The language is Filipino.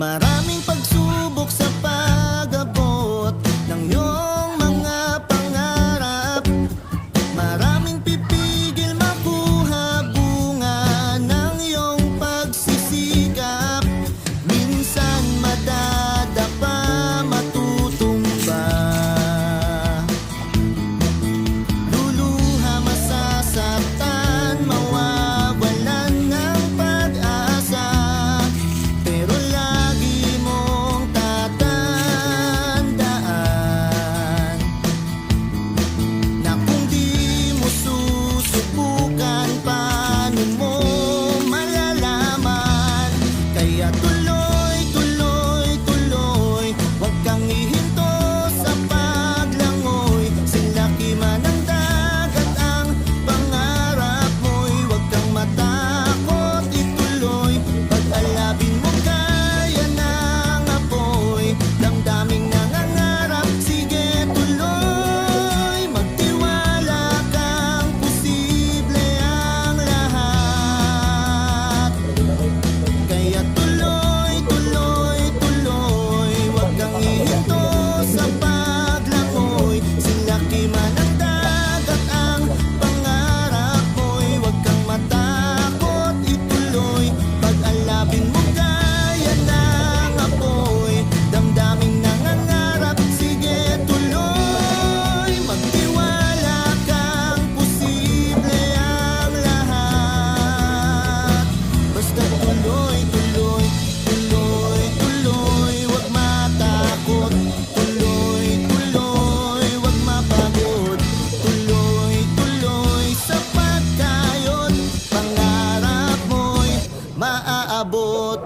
Maraming pagsubok sa pag-abot ng iyong mga pangarap. Maraming pipigil makuha bunga ng iyong pagsisikap. Minsan madadapa, matutumba, luluha, masasaktan, mawawalan ng pag-asa. Pero lagi mong tatandaan na kung di mo susubukan, paano mo malalaman? Kaya tuloy, tuloy, tuloy, huwag kang ihinto sa paglangoy. Silaki man ang dagat ang pangarap mo'y huwag kang matakot, ituloy. Pag-alabin mo kaya ng apoy, damdaming nangangarap, sige tuloy. Magtiwala kang posible ang lahat. Kaya tuloy, tuloy, tuloy, huwag kang ihinto sa paglangoy. Silaki man ang dagat ang pangarap mo'y huwag kang matakot, ituloy. Pag-alabin mo kaya ng apoy, damdaming nangangarap, sige tuloy. Magtiwala kang posible ang lahat. Basta tuloy, tuloy, tuloy, tuloy, huwag matakot. Tuloy, tuloy, huwag mapagod. Tuloy, tuloy, sa pagkayod, pangarap mo'y maaabot.